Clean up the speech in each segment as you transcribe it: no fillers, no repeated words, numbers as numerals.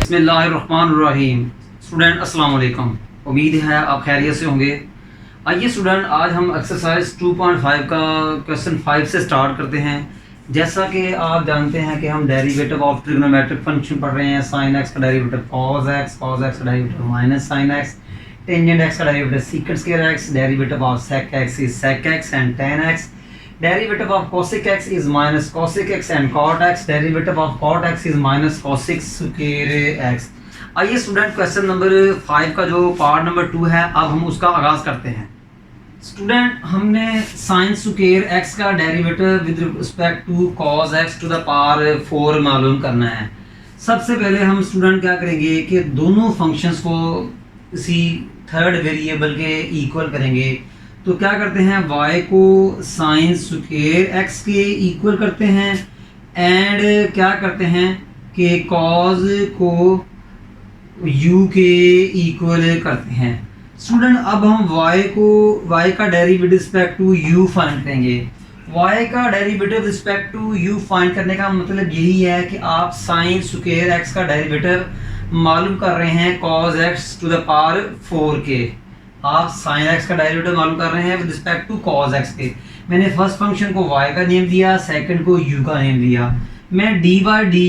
बिस्मिल्लाहिर्रहमानिर्रहीम। स्टूडेंट अस्सलाम वालेकुम, उम्मीद है आप खैरियत से होंगे। आइए स्टूडेंट, आज हम एक्सरसाइज 2.5 का क्वेश्चन 5 से स्टार्ट करते हैं। जैसा कि आप जानते हैं कि हम डेरिवेटिव ऑफ ट्रिग्नोमेट्रिक फंक्शन पढ़ रहे हैं। साइन एक्स का डेरिवेटिव कॉस एक्स का derivative minus sine x, tangent x का derivative secant square x, derivative of sec x is sec x and tan x, derivative of cosec x is minus cosec x and cot x, derivative of cot x is minus cosec square x। आइए student, question number 5 का जो part number 2 है, अब हम उसका आगाज करते हैं। स्टूडेंट, हमने साइन स्क्वायर x का derivative with respect to cos x to the power 4 मालूम करना है। सबसे पहले हम स्टूडेंट क्या करेंगे कि दोनों फंक्शंस को इसी थर्ड वेरिएबल के इक्वल करेंगे। तो क्या करते हैं, y को साइन स्क्वायर x के इक्वल करते हैं एंड क्या करते हैं कि cos को u के इक्वल करते हैं। स्टूडेंट, अब हम y का derivative respect to u find करेंगे। y का derivative respect to u find करने का मतलब यही है कि आप साइन स्क्वायर x का डेरिवेटिव मालूम कर रहे हैं cos x to the power 4 के। आप साइन एक्स का डेरिवेटिव मालूम कर रहे हैं with respect to cos x के। मैंने फर्स्ट फंक्शन को y का नेम दिया, सेकंड को u का नेम दिया। मैं dy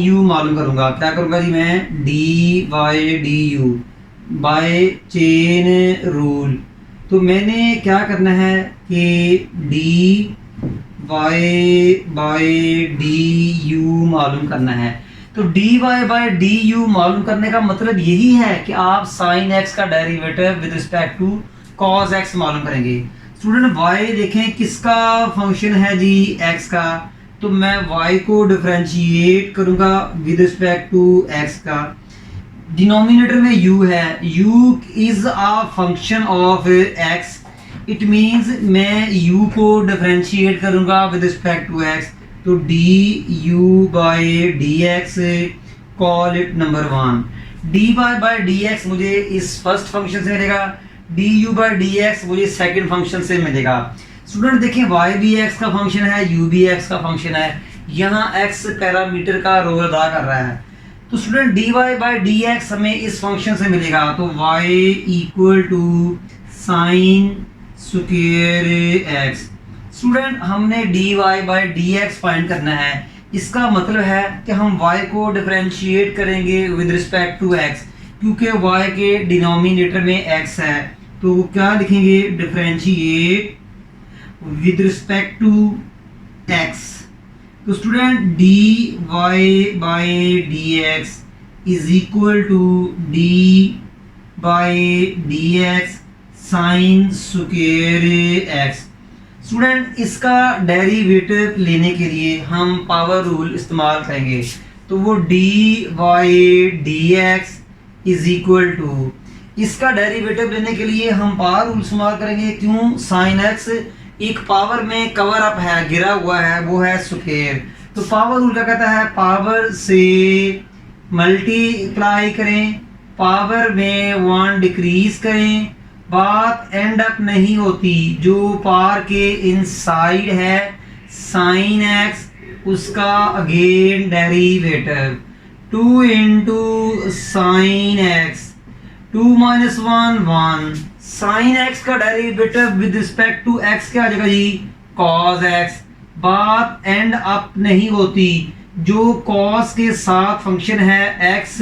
du मालूम करूंगा। क्या करूंगा जी, मैं dy du by chain rule. तो मैंने क्या करना है कि dy बाय du मालूम करना है। तो dy बाय du मालूम करने का मतलब यही है कि आप साइन x का derivative with respect to cos x मालूम करेंगे। स्टूडेंट, y देखें किसका फंक्शन है जी, x का। तो मैं y को डिफरेंशिएट करूंगा विद रिस्पेक्ट टू x का। डिनोमिनेटर में u है, u is a function of x। It means मैं u को डिफरेंशिएट करूंगा विद रिस्पेक्ट टू x। तो du by dx, call it number 1। dy bye dx मुझे इस फर्स्ट फंक्शन से मिलेगा, du बाय dx मुझे सेकंड फंक्शन से मिलेगा। स्टूडेंट देखिए, y भी x का फंक्शन है, u भी x का फंक्शन है। यहाँ x पैरामीटर का रोल अदा कर रहा है। तो स्टूडेंट, dy बाय dx हमें इस फंक्शन से मिलेगा। तो y equal to sine square x। Student, हमने dy बाय dx फाइंड करना है। इसका मतलब है कि हम y को डिफरेंशिएट करेंगे विद रिस्पेक्ट टू x, क्योंकि y के डिनोमिनेटर में x है। तो क्या लिखेंगे, differentiate with respect to x। तो student, dy bye dx is equal to d by dx sine square x। Student, इसका डेरिवेटिव लेने के लिए हम पावर रूल इस्तेमाल करेंगे। तो वो dy dx is equal to, इसका डेरिवेटिव लेने के लिए हम पावर रूल इस्तेमाल करेंगे। क्यों, साइन x एक पावर में कवर अप है, गिरा हुआ है, वो है स्क्वायर। तो पावर रूल क्या कहता है, पावर से मल्टीप्लाई करें, पावर में 1 डिक्रीज करें, बात एंड अप नहीं होती। जो पावर के इनसाइड है साइन x, उसका again derivative 2 into sine x, 2 minus 1 1। Sine x का derivative with respect to x क्या आ जाएगा जी, cos x। बात एंड अप नहीं होती, जो cos के साथ फंक्शन है x,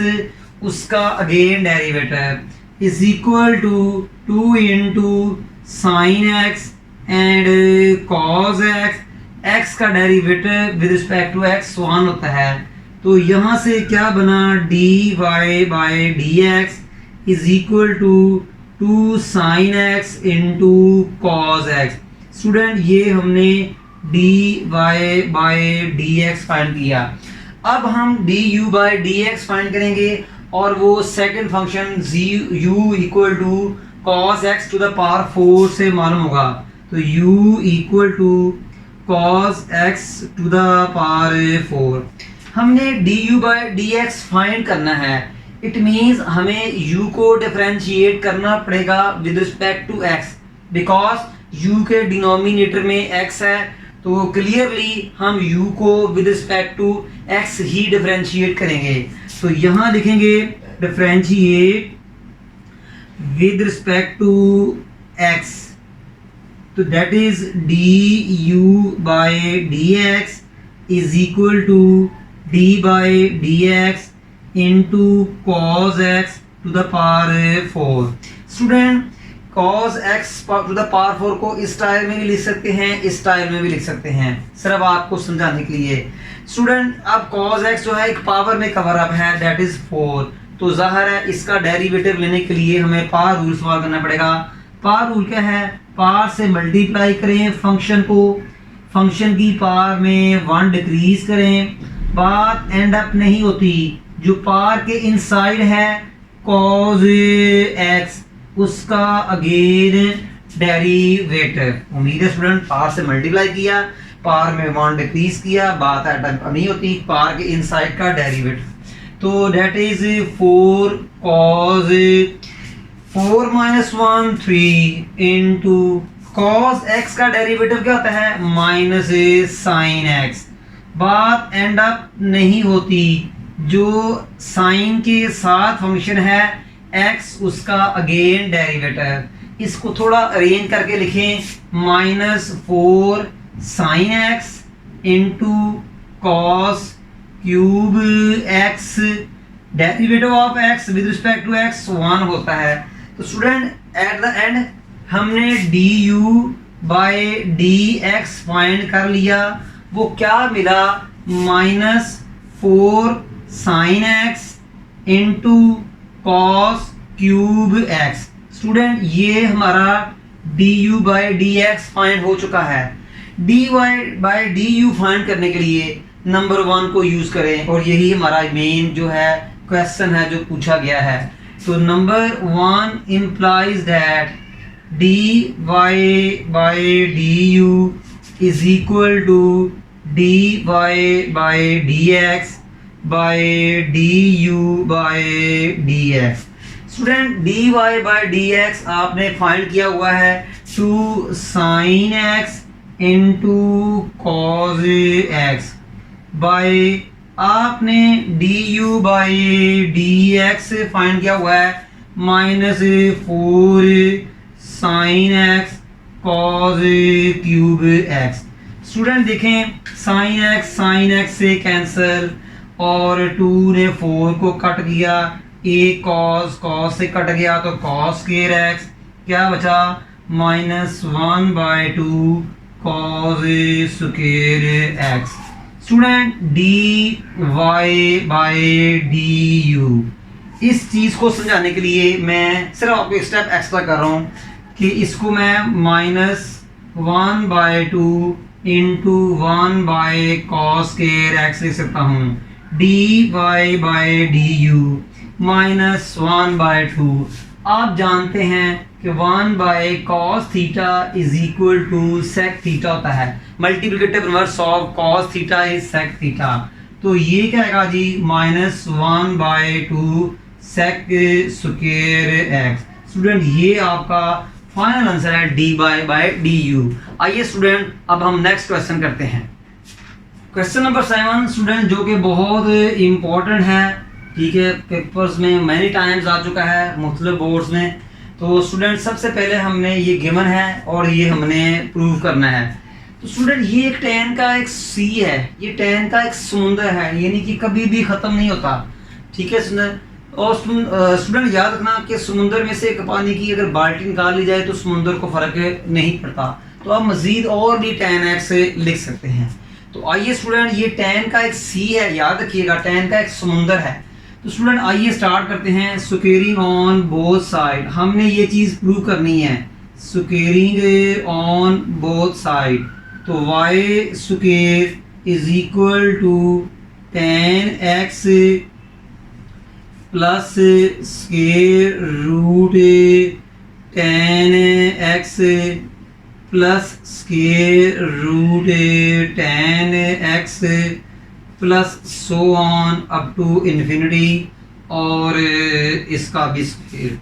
उसका again derivative is equal to 2 into sine x and cos x। x का derivative with respect to x 1 होता है। तो यहाँ से क्या बना, dy bye dx is equal to 2 sine x into cos x। Student, ये हमने dy बाय dx फाइंड किया। अब हम du बाय dx फाइंड करेंगे और वो second function u equal to cos x to the power 4 से मालूम होगा। तो u equal to cos x to the power 4। हमने du बाय dx फाइंड करना है। इट मींस हमें u को डिफरेंशिएट करना पड़ेगा with respect to x, because u के डिनोमिनेटर में x है। तो क्लियरली हम u को विद रिस्पेक्ट टू x ही डिफरेंशिएट करेंगे। तो यहाँ लिखेंगे differentiate with respect to x, तो that is du by dx is equal to d by dx into cos x to the power 4। Student cos x to the power 4 को इस style में भी लिख सकते हैं, इस स्टाइल में भी लिख सकते हैं, सिर्फ आपको समझाने के लिए। स्टूडेंट अब cos x जो है एक पावर में कवर अप है, दैट इज 4, तो जाहिर है इसका डेरिवेटिव लेने के लिए हमें पावर रूल इस्तेमाल करना पड़ेगा। पावर रूल क्या है? पावर से मल्टीप्लाई करें फंक्शन को, फंक्शन की पावर में 1 डिक्रीज करें, बात एंड अप नहीं होती। जो पावर के इनसाइड है cos x उसका अगेन डेरिवेटिव। उम्मीद है स्टूडेंट पावर से मल्टीप्लाई किया, पावर में 1 डिक्रीज किया, बात एंड अप नहीं होती, पावर के इनसाइड का डेरिवेटिव। तो that is 4 cos 4 minus 1 3 into cos x का डेरिवेटिव क्या होता है? Minus sine x। बात एंड अप नहीं होती, जो साइन के साथ फंक्शन है x उसका अगेन डेरिवेटिव। इसको थोड़ा अरेंज करके लिखें, minus 4 sine x into cos cube x, derivative of x with respect to x 1 होता है। तो स्टूडेंट एट द एंड हमने du बाय dx फाइंड कर लिया, वो क्या मिला? Minus 4 sine x into cos cube x। Student ये हमारा du बाय dx फाइंड हो चुका है। dy बाय du फाइंड करने के लिए नंबर 1 को यूज करें, और यही हमारा मेन जो है क्वेश्चन है जो पूछा गया है। तो number 1 implies that dy by du is equal to dy by dx by du by dx। Student dy by dx आपने फाइंड किया हुआ है 2 sin x into cos x by आपने du बाय dx फाइंड किया हुआ है minus 4 sine x cos cube x। Student देखें sine x से कैंसिल, और 2 ने 4 को कट किया, a cos से कट गया तो cos स्क्वायर x, क्या बचा? Minus 1 by 2 cos square x। Student dy by du, इस चीज को समझाने के लिए मैं सिर्फ आपको एक स्टेप एक्स्ट्रा कर रहा हूँ कि इसको मैं minus 1 by 2 into 1 by cos square x लिख सकता हूँ। dy by du minus 1 by 2, आप जानते हैं कि 1 by cos theta is equal to sec theta होता है, multiplicative inverse of cos theta is sec theta. तो ये क्या आएगा जी? Minus 1 by 2 sec square x। Student ये आपका फाइनल आंसर है dy बाय du। आइए स्टूडेंट अब हम नेक्स्ट क्वेश्चन करते हैं। क्वेश्चन नंबर 7 स्टूडेंट जो कि बहुत इम्पोर्टेंट है, ठीक है, पेपर्स में मैनी टाइम्स आ चुका है मुख्तलिफ बोर्ड्स में। तो स्टूडेंट सबसे पहले हमने ये गिवन है और ये हमने प्रूव करना है। तो स्टूडेंट ये एक टैन का एक सी है, ये टैन का एक समुंदर है, यानी कि कभी भी ख़त्म नहीं होता, ठीक है स्टूडेंट। और स्टूडेंट याद रखना कि समुंदर में से एक पानी की अगर बाल्टी निकाल ली जाए तो समुंदर को फ़र्क नहीं पड़ता। तो आप मज़ीद और भी tan x लिख सकते हैं। तो आइए स्टूडेंट ये टैन का एक सी है, याद रखिएगा टैन का एक समुंदर है। तो स्टूडेंट आइए स्टार्ट करते हैं। स्क्वेयरिंग ऑन बोथ साइड, हमने ये चीज़ प्रूव करनी है, स्क्वेयरिंग ऑन बोथ साइड। तो y square is equal to tan x plus square root tan x plus square root tan x plus so on up to infinity, और इसका भी square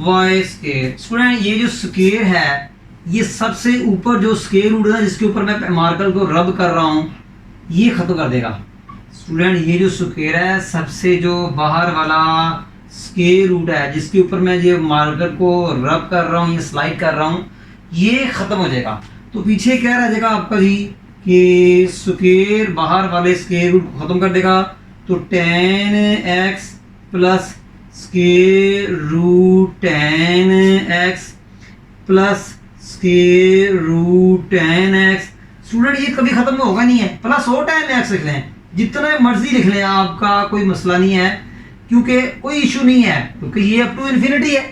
y square. Student ये जो square है, ये सबसे ऊपर जो स्क्वेयर रूट है जिसके ऊपर मैं मार्कर को रब कर रहा हूँ, ये खत्म कर देगा। स्टूडेंट ये जो स्क्वेयर है, सबसे जो बाहर वाला स्क्वायर रूट है जिसके ऊपर मैं ये मार्कर को रब कर रहा हूँ या स्लाइड कर रहा हूँ, ये खत्म हो जाएगा। तो पीछे क्या रह जाएगा आपका जी कि स्क्वायर बाहर वाले स्क्वायर रूट को खत्म कर देगा, तो tan x plus square root tan x plus square root tan x। Student ये कभी खत्म होगा नहीं है, प्लस हो tan x लिख लें, जितना मर्जी लिख लें, आपका कोई मसला नहीं है, क्योंकि कोई इशू नहीं है, क्योंकि ये अप टू इन्फिनिटी है।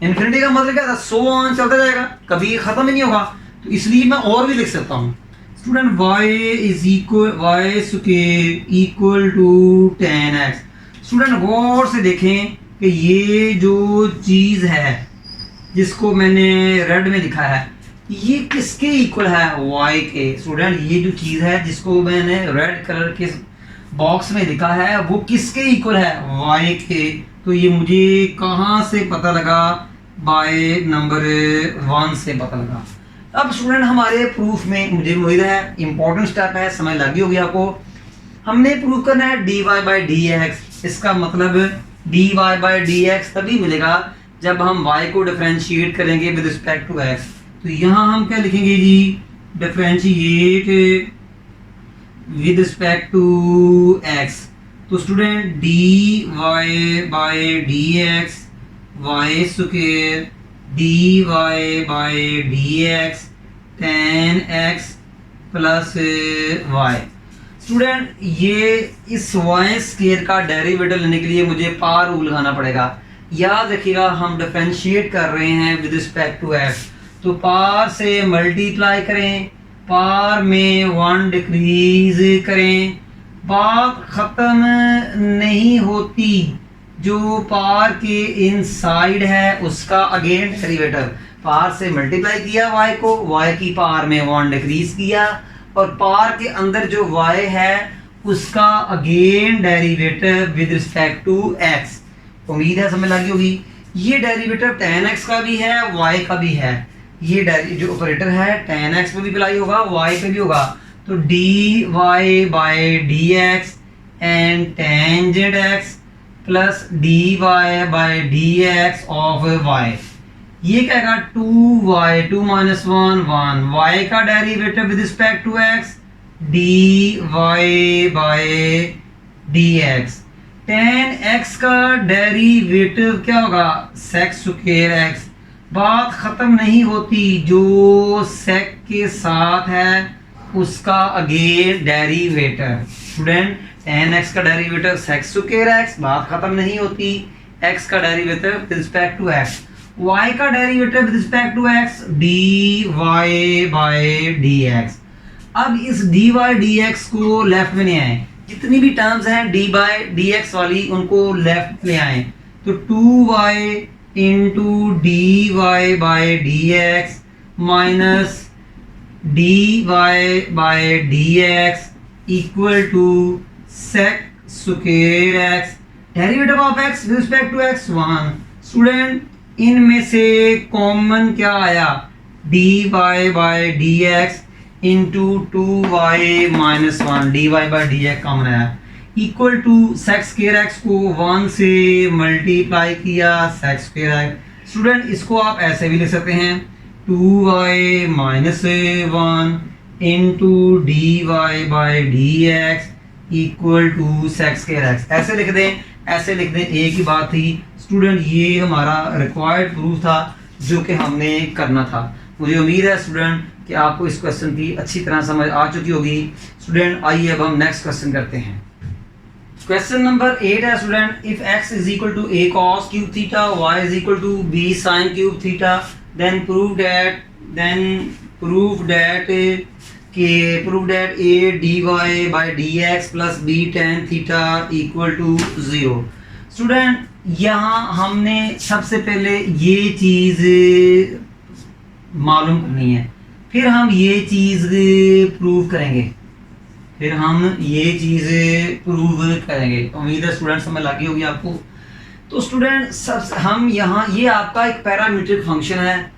इन्फिनिटी का मतलब क्या था, सो ऑन चलता जाएगा, कभी ये खत्म ही नहीं होगा। तो इसलिए मैं और भी लिख सकता हूँ student y is equal y square equal to tan x। Student गौर से देखें कि ये जो चीज़ है जिसको मैंने रेड में लिखा है, ये किसके इक्वल है, y के। स्टूडेंट ये जो चीज़ है जिसको मैंने रेड कलर के बॉक्स में लिखा है, वो किसके इक्वल है, y के। तो ये मुझे कहाँ से पता लगा, बाय नंबर 1 से पता लगा। अब स्टूडेंट हमारे प्रूफ में, मुझे उम्मीद है इंपॉर्टेंट स्टेप है, समझ लगी होगी आपको। हमने प्रूव करना है dy बाई डी एक्स। इसका मतलब dy बाई डी एक्स तभी मिलेगा जब हम y को डिफरेंशिएट करेंगे विद रिस्पेक्ट टू x। तो यहाँ हम क्या लिखेंगे जी, differentiate with respect to x। तो student dy by d x y square dy by d x tan x plus y। Student ये इस y स्क्वायर का डेरिवेटिव लेने के लिए मुझे पार रूल लगाना पड़ेगा। याद रखिएगा हम डिफरेंशिएट कर रहे हैं विद रिस्पेक्ट टू x, तो पार से मल्टीप्लाई करें, पार में 1 डिक्रीज करें, बात ख़त्म नहीं होती। जो पार के इनसाइड है उसका अगेन डेरिवेटिव, पार से मल्टीप्लाई किया y को, y की पार में 1 डिक्रीज किया, और पार के अंदर जो y है उसका again derivative with respect to x। उम्मीद है समझ लगी होगी। ये डेरिवेटिव tan x का भी है, y का भी है। ये जो ऑपरेटर है tan x पे भी अप्लाई होगा, y पे भी होगा। तो dy by d x and tangent x plus dy by d x of y, ये क्या है 2y 2 माइनस 1 1, y का derivative with respect to x dy by d x. tan x का डेरिवेटिव क्या होगा, sec स्क्वायर x। बात खत्म नहीं होती, जो sec के साथ है उसका again derivative. Student tan x का डेरिवेटिव sec स्क्वायर x, बात खत्म नहीं होती, x का derivative with respect to x, y का derivative with respect to x dy by d x. अब इस dy dx को लेफ्ट में ले आए, जितनी भी टर्म्स हैं dy बाई डी एक्स वाली उनको लेफ्ट ले आए। तो 2y into dy by d x minus dy by d x equal to sec square x, derivative of x with respect to x 1। Student इनमें से कॉमन क्या आया, dy by d x into 2y minus 1, dy by d x common आया, equal to sec square x को 1 से multiply किया sec square x। Student इसको आप ऐसे भी लिख सकते हैं 2y minus 1 into dy by d x equal to sec square x। ऐसे लिख दें, ऐसे लिख दें, एक ही बात थी। स्टूडेंट ये हमारा रिक्वायर्ड प्रूफ था जो कि हमने करना था। मुझे उम्मीद है स्टूडेंट कि आपको इस क्वेश्चन की अच्छी तरह समझ आ चुकी होगी। स्टूडेंट आइए अब हम नेक्स्ट क्वेश्चन करते हैं। क्वेश्चन नंबर 8 है student, if x is equal to a cos cube theta, y is equal to b sin cube theta, then prove that a dy by d x plus b tan theta equal to 0। Student यहाँ हमने सबसे पहले ये चीज़ मालूम करनी है, फिर हम ये चीज़ प्रूव करेंगे, उम्मीद है स्टूडेंट समझ लगी होगी आपको। तो स्टूडेंट सब हम यहाँ, ये आपका एक पैरामीट्रिक फंक्शन है,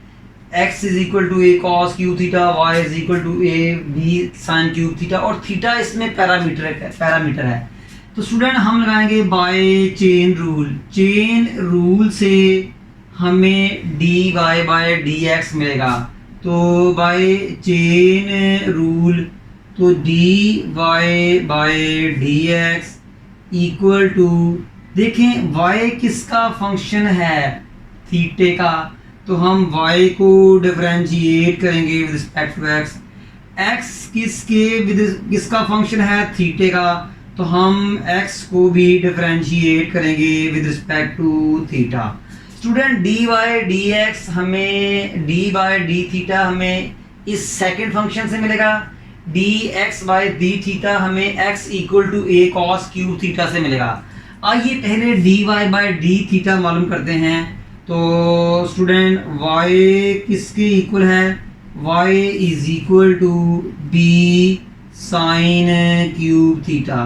x is equal to a cos cube theta, y is equal to a b sin cube theta, और थीटा इसमें पैरामीटर है। तो स्टूडेंट हम लगाएंगे by chain rule. Chain rule से हमें d y by d x मिलेगा। तो बाय चेन रूल तो d y by d x equal to, देखें y किसका फंक्शन है, थीटे का, तो हम y को डिफरेंशिएट करेंगे with respect to x। x किसका फंक्शन है, थीटे का, तो हम x को भी डिफरेंशिएट करेंगे with respect to theta. Student d y d x हमें डी बाय डी थीटा हमें इस सेकंड फंक्शन से मिलेगा। D x by d theta हमें x equal to a cos cube theta से मिलेगा। आइए पहले d y by d theta मालूम करते हैं। तो स्टूडेंट y किसके इक्वल है, y is equal to b sine cube theta.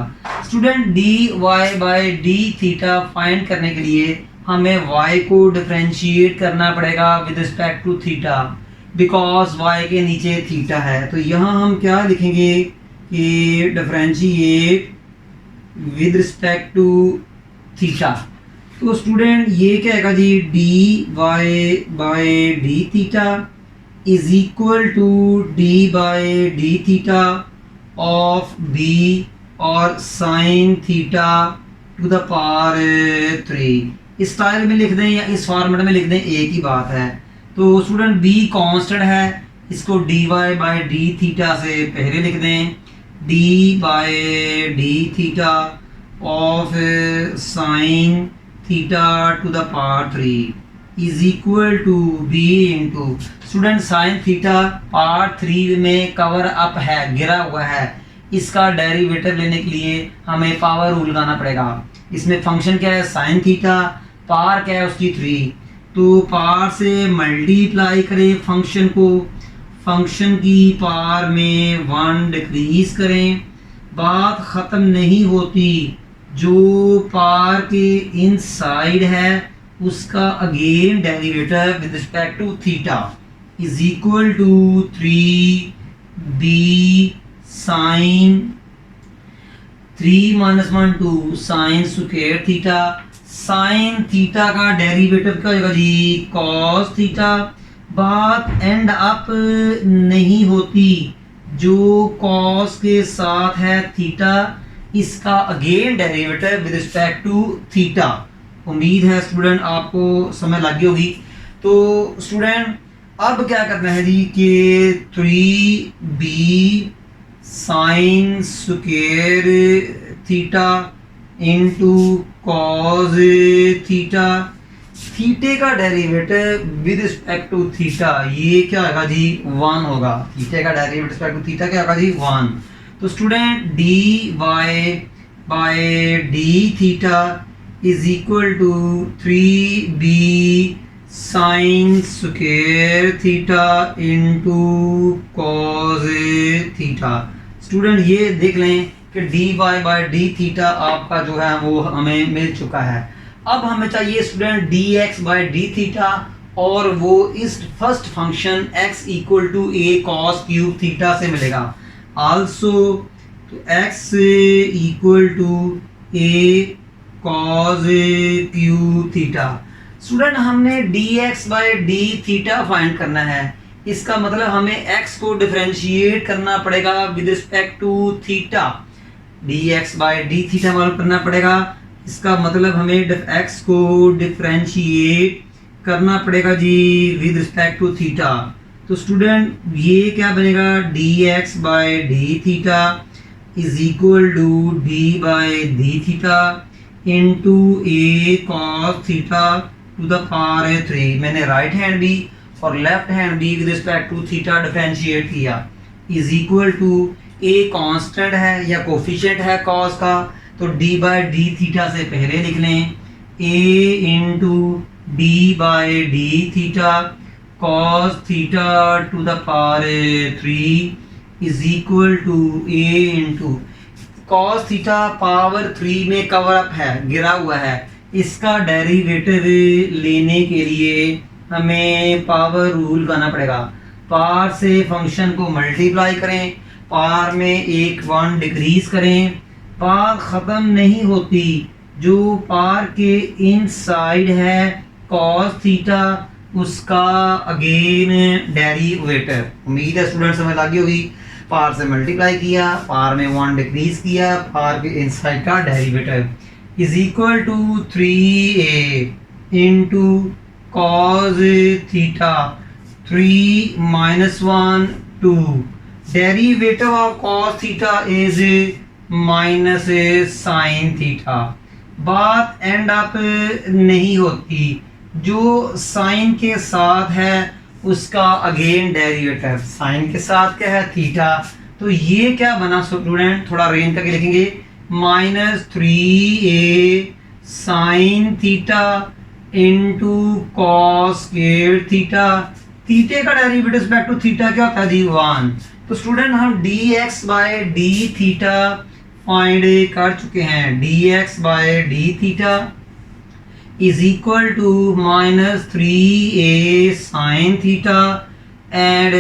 Student d y by d theta find करने के लिए हमें y को डिफरेंशिएट करना पड़ेगा with respect to theta, because y के नीचे थीटा है। तो यहाँ हम क्या लिखेंगे कि differentiate with respect to theta. तो स्टूडेंट ये क्या आएगा जी, d y by d theta is equal to d by d theta of b और sine theta to the power 3। इस स्टाइल में लिख दें या इस फॉर्मेट में लिख दें, एक ही बात है। तो स्टूडेंट बी कांस्टेंट है, इसको d y by d theta से पहले लिख दें, d by d theta of sine theta to the power 3 is equal to b into, student sine theta power 3 में कवर अप है, गिरा हुआ है, इसका डेरिवेटिव लेने के लिए हमें पावर रूल लगाना पड़ेगा। इसमें फंक्शन क्या है, साइन थीटा, पावर क्या है उसकी 3, तो पावर से मल्टीप्लाई करें फंक्शन को, फंक्शन की पावर में 1 डिक्रीज करें। बात ख़त्म नहीं होती, जो पावर के इनसाइड है उसका again derivative with respect to theta is equal to 3b sine 3 - 1 2 sine square theta. Sine theta का डेरिवेटिव क्या होगा जी, कॉस थीटा। बात एंड अप नहीं होती, जो कॉस के साथ है थीटा, इसका again derivative with respect to theta. उम्मीद है स्टूडेंट आपको समझ लगी होगी। तो स्टूडेंट अब क्या करना है जी कि 3b sine square theta into cos theta, थीटे का derivative with respect to theta ये क्या होगा जी 1 होगा। थीटे का derivative with respect to theta क्या होगा जी 1। तो student d y by d theta is equal to 3b sine square theta into cos theta. Student ये देख लें कि d y by d theta आपका जो है वो हमें मिल चुका है। अब हमें चाहिए student d x by d theta, और वो इस first function x equal to a cos cube theta से मिलेगा। आल्सो तो x equal to a cos cube theta. Student हमने d x by d theta find करना है, इसका मतलब हमें x को डिफरेंशिएट करना पड़ेगा with respect to theta. D x by d theta मालूम करना पड़ेगा, इसका मतलब हमें x को डिफरेंशिएट करना पड़ेगा जी विद रिस्पेक्ट टू थीटा। तो स्टूडेंट ये क्या बनेगा, d x by d theta is equal to d by d theta into a cos theta to the power 3। मैंने राइट हैंड भी और लेफ्ट हैंड भी with respect to theta differentiate किया, is equal to a constant है या coefficient है cos का, तो डी बाय डी थीटा से पहले लिख लें a into d by d theta cos theta to the power 3 is equal to a into cos theta power 3 में कवर अप है, गिरा हुआ है, इसका डेरिवेटिव लेने के लिए हमें पावर रूल करना पड़ेगा। पावर से फंक्शन को मल्टीप्लाई करें, पावर में 1 डिक्रीज करें, बात ख़त्म नहीं होती, जो पार के इनसाइड है कॉस थीटा उसका अगेन डेरिवेटिव। उम्मीद है स्टूडेंट समझ लगी होगी। पार से मल्टीप्लाई किया, पार में 1 डिक्रीज किया, पार के इनसाइड का derivative is equal to 3a into cos theta 3 - 1 2। Derivative of cos theta is minus sine theta. बात एंड अप नहीं होती, जो साइन के साथ है उसका अगेन डेरिवेटिव। साइन के साथ क्या है थीटा, तो ये क्या बना स्टूडेंट, थोड़ा रेंज करके लिखेंगे, -3a sine theta into cos square theta. थीटे का डेरिवेटिव रिस्पेक्ट टू थीटा क्या होता है जी 1। तो स्टूडेंट हम dx by d theta find कर चुके हैं। dx by d theta is equal to -3a sine theta and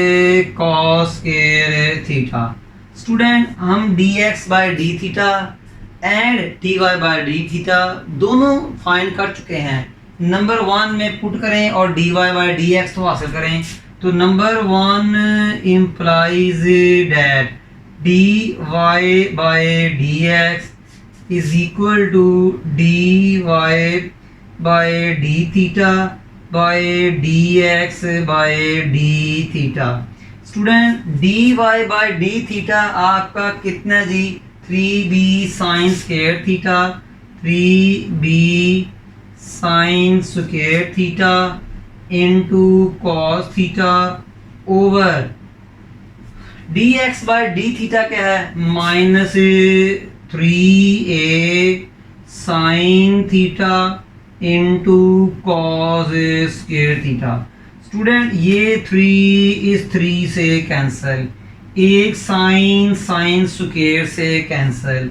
cos square theta. Student हम dx by d theta and dy by d theta दोनों फाइंड कर चुके हैं। Number 1 में put करें और dy बाय dx तो हासिल करें। तो number 1 implies that dy bye dx is equal to dy by d theta by dx by d theta. Student dy by d theta आपका कितना जी 3b sine square theta 3b sine square theta into cos theta over dx by d theta क्या है -3a sine theta into cos square theta. Student ये 3 इस 3 से cancel, एक sine sine square से कैंसिल,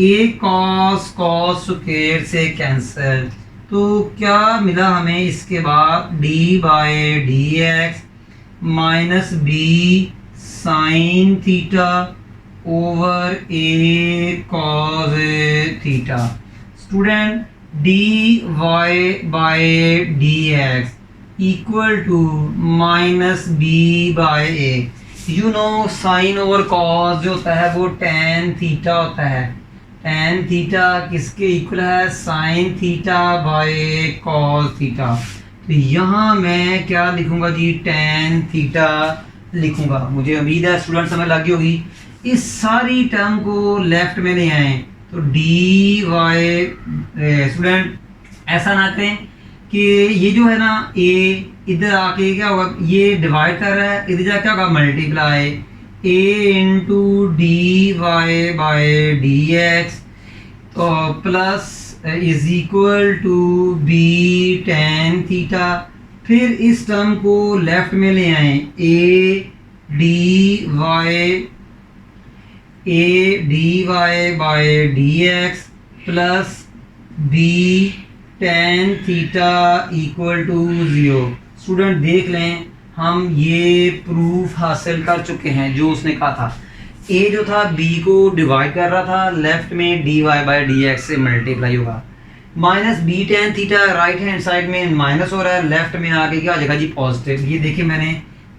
एक कॉस कॉस स्क्वायर से cancel. तो क्या मिला हमें इसके बाद d by d x minus b sine theta over a cos theta. Student dy by d x equal to -b by a। You know sine over cos जो होता है वो tan थीटा होता है। tan थीटा किसके equal है sine theta by cos theta. तो यहाँ मैं क्या लिखूंगा जी tan थीटा लिखूंगा। मुझे उम्मीद है स्टूडेंट समझ लगी होगी। इस सारी टर्म को लेफ्ट में ले आए तो dy स्टूडेंट ऐसा ना करें कि ये जो है ना a इधर आके क्या होगा, ये डिवाइड कर रहा है, इधर जा क्या होगा multiply a into dy by d x तो plus is equal to b tan theta. फिर इस टर्म को लेफ्ट में ले आए a dy by d x plus b tan theta equal to 0। Student देख लें हम ये प्रूफ हासिल कर चुके हैं जो उसने कहा था। a जो था b को डिवाइड कर रहा था, लेफ्ट में dy बाय डी एक्स से मल्टीप्लाई होगा, minus b tan theta right hand side में माइनस हो रहा है, लेफ्ट में आगे क्या हो जाएगा जी पॉजिटिव। ये देखिए मैंने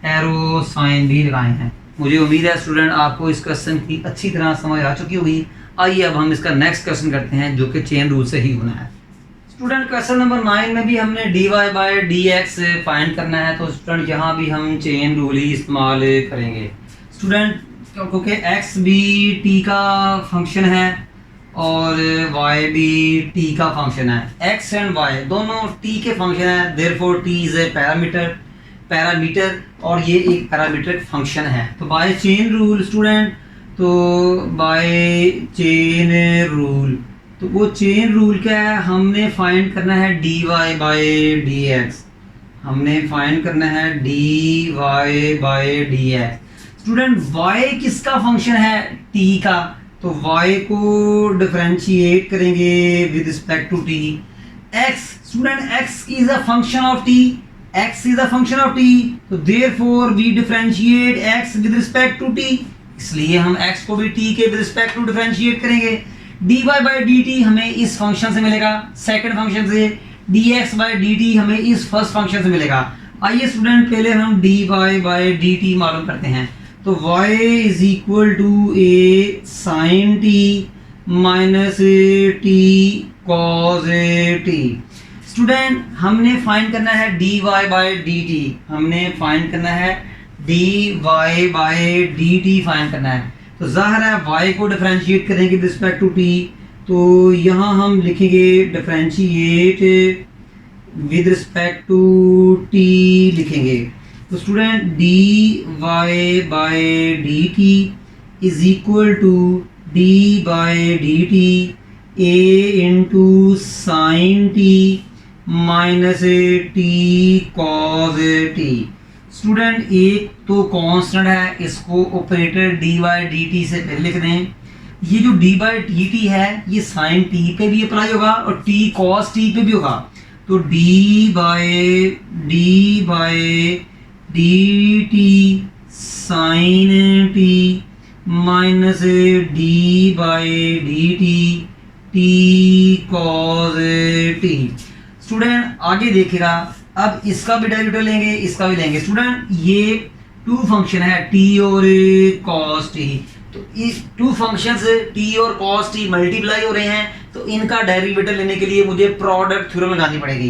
एरो साइन भी लगाए हैं। मुझे उम्मीद है स्टूडेंट आपको इस क्वेश्चन की अच्छी तरह समझ आ चुकी होगी। आइए अब हम इसका नेक्स्ट क्वेश्चन करते हैं जो कि चेन रूल से ही होना है। स्टूडेंट क्वेश्चन नंबर 9 में भी हमने dy by d x find करना है। तो स्टूडेंट यहाँ भी हम चेन रूल ही इस्तेमाल करेंगे। स्टूडेंट क्योंकि x भी t का फंक्शन है और y भी t का फंक्शन है, x एंड y दोनों t के फंक्शन है, therefore t is a parameter और ये एक पैरामीट्रिक फंक्शन है। तो बाय चेन रूल स्टूडेंट, तो बाय चेन रूल, तो वो चेन रूल क्या है, हमने फाइंड करना है dy बाय डी एक्स, हमने फाइंड करना है dy by d x. Student y किसका फंक्शन है t का, तो y को डिफरेंशिएट करेंगे with respect to t। x student x is a function of t, x is a function of t, तो therefore we differentiate x with respect to t, इसलिए हम x को भी t के with respect to differentiate करेंगे। D y by d t हमें इस function से मिलेगा, सेकंड फंक्शन से d x by d t हमें इस फर्स्ट फंक्शन से मिलेगा। आइए स्टूडेंट पहले हम d y by d t मालूम करते हैं। तो y is equal to a sine t minus t cos t. Student हमने फाइंड करना है d y by d t, हमने फाइंड करना है d y by d t find करना है। तो जाहिर है y को डिफरेंशिएट करेंगे विद रिस्पेक्ट टू t, तो यहाँ हम लिखेंगे differentiate with respect to t लिखेंगे। तो student d y by d t is equal to d by d t a into sine t minus t cos t. Student एक तो constant है, इसको operator d by d t से पहले लिख दें। ये जो डी बाई डी टी है ये साइन टी पे भी अप्लाई होगा और टी कॉस टी पे भी होगा। तो d by d t sine t minus d by d t cos t. Student आगे देखिएगा, अब इसका भी डेरिवेटिव लेंगे, इसका भी लेंगे। स्टूडेंट ये टू फंक्शन है टी और कॉस टी, तो इस टू फंक्शंस टी और कॉस टी मल्टीप्लाई हो रहे हैं, तो इनका डेरिवेटिव लेने के लिए मुझे प्रोडक्ट थ्योरम लगानी पड़ेगी।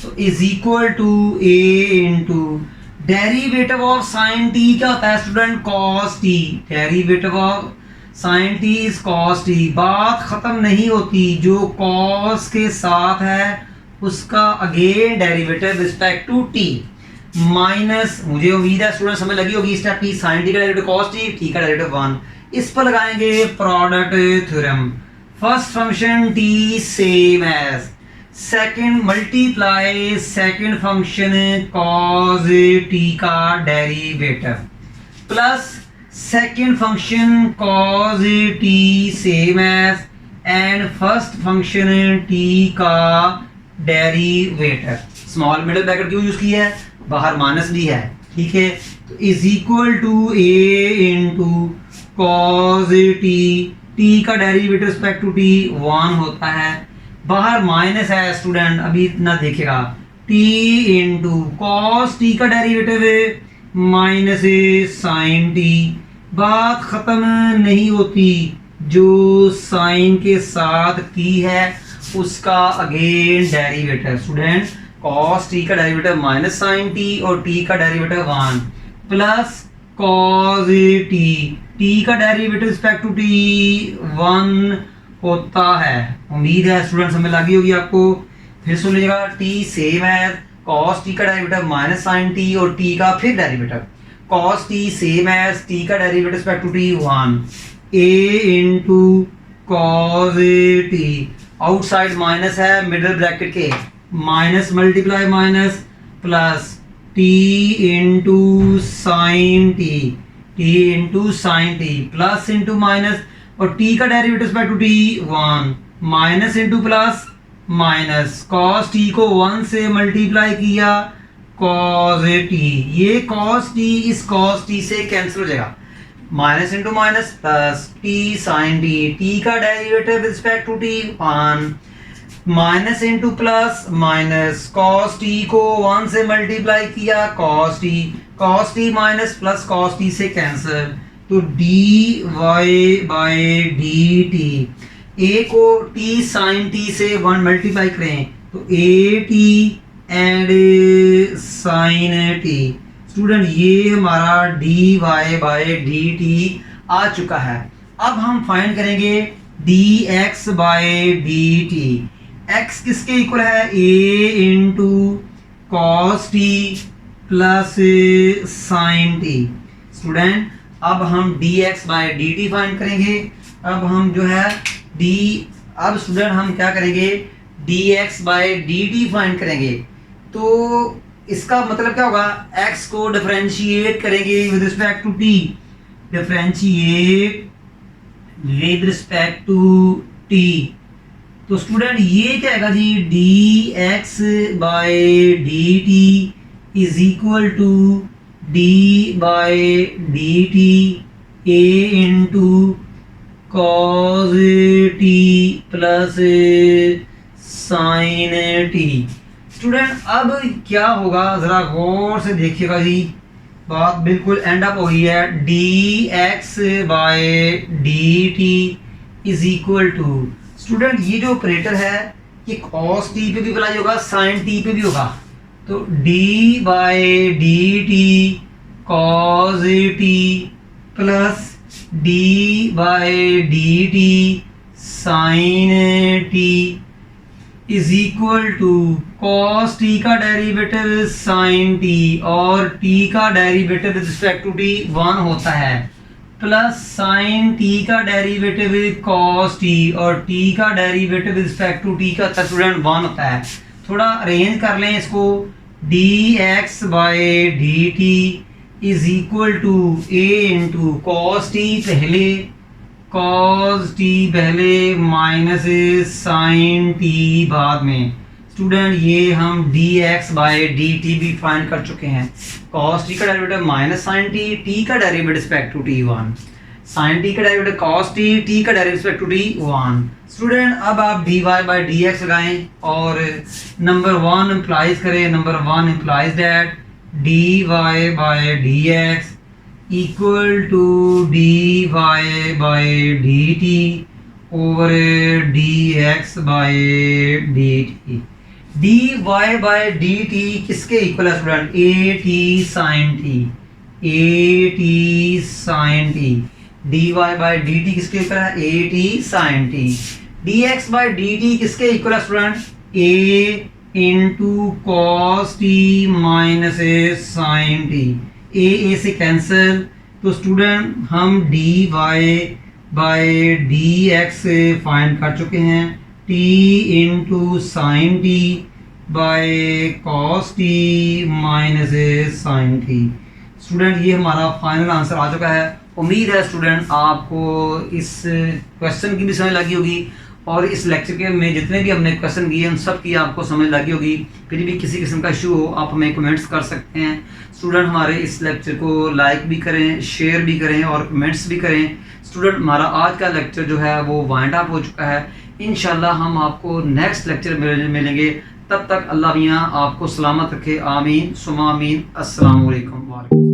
तो is equal to a into derivative of sine t क्या होता है student, cos t. Derivative of sine t is cos t. बात खत्म नहीं होती, जो कॉस के साथ है उसका again derivative respect to t minus, मुझे उम्मीद है स्टूडेंट समझ लगी होगी स्टेप टी, साइन टी का डेरिवेटिव कॉस टी का डेरिवेटिव 1। इस पर लगाएंगे product theorem. First function t same as second multiply second function cos t का derivative plus second function cos t same as and first function t का derivative. Small middle bracket क्यों use की है, बाहर minus भी है, ठीक है। तो is equal to a into cos t का डेरिवेटिव रिस्पेक्ट टू टी 1 होता है, बाहर माइनस है स्टूडेंट, अभी इतना देखेगा, टी इंटू कॉस टी का डेरिवेटिव माइनस साइन टी। बात खत्म नहीं होती, जो साइन के साथ टी है उसका again derivative. Student cos t का डेरिवेटिव माइनस साइन टी और टी का डेरिवेटिव 1 प्लस कॉस टी का डेरिवेटिव रिस्पेक्ट टू टी 1 होता है। उम्मीद है स्टूडेंट समझ लगी होगी आपको। फिर सुन लीजिएगा, टी सेम है, कॉस टी का डेरिवेटिव माइनस साइन टी और टी का फिर डेरिवेटिव कॉस टी सेम है, टी का derivative respect to t 1 a into cos t. Outside minus है, मिडिल ब्रैकेट के minus multiply minus plus t into sine t plus into minus और t का derivative respect to t 1 minus into plus minus cos t को 1 से multiply किया cos t. ये cos t इस cos t से cancel हो जाएगा, minus into minus plus t sine t का derivative respect to t 1 minus into plus minus cos t को 1 से मल्टीप्लाई किया cos t minus plus cos t से कैंसिल, तो d y by d t. A को t sine t से 1 multiply करें तो a t and sine t. Student ये हमारा d y by d t आ चुका है। अब हम फाइंड करेंगे d x by d t. X किसके इक्वल है, a into cos t plus sine t. Student अब हम d x by d t find करेंगे। अब हम जो है अब स्टूडेंट हम क्या करेंगे, d x by d t find करेंगे। तो इसका मतलब क्या होगा, x को डिफरेंशिएट करेंगे with respect to t, differentiate with respect to t। तो स्टूडेंट ये क्या आएगा जी, d x by d t is equal to d by d t a into cos t plus sine t. Student अब क्या होगा जरा गौर से देखिएगा जी, बात बिल्कुल एंड अप हो गई है। D x by d t is equal to, student ये जो ऑपरेटर है ये कॉस टी पे भी अप्लाई होगा, साइन टी पे भी होगा। तो d by d t cos t plus d by d t sine t is equal to cos t का डेरिवेटिव साइन टी और टी का derivative with respect to t 1 होता है, प्लस साइन टी का डेरिवेटिव कॉस टी और t का derivative with respect to t का student 1 होता है। थोड़ा अरेंज कर लें इसको, d x by d t is equal to a into cos t पहले माइनस साइन टी बाद में। स्टूडेंट ये हम d x by d t भी फाइंड कर चुके हैं। कॉस टी का derivative minus sine t, t का derivative respect to t 1, sine t का डेरिवेटिव कॉस टी, टी का derivative respect to t 1। Student अब आप d y by d x लगाएं और नंबर 1 इम्प्लाइज करें। Number 1 implies that d y by d x equal to d y by d t over d x by d t. D y by d t किसके equal है student? A t sine t, a t sine t. D y by d t किसके equal है? A t sine t. D x by d t किसके equal है student? A into cos t minus sine t. A से cancel, तो student हम d y by d x find कर चुके हैं, t into sine t by cos t minus sine t. Student ये हमारा फाइनल आंसर आ चुका है। उम्मीद है स्टूडेंट आपको इस क्वेश्चन की भी समझ लगी होगी और इस लेक्चर के में जितने भी हमने क्वेश्चन किए उन सब की आपको समझ लगी होगी। फिर भी किसी किस्म का इशू हो आप हमें कमेंट्स कर सकते हैं। स्टूडेंट हमारे इस लेक्चर को लाइक भी करें, शेयर भी करें और कमेंट्स भी करें। स्टूडेंट हमारा आज का लेक्चर जो है वो वाइंड अप हो चुका है। इंशाल्लाह हम आपको नेक्स्ट लेक्चर में मिलेंगे। तब तक अल्लाह मियां आपको सलामत रखे। आमीन सुमा आमीन। अस्सलाम वालेकुम।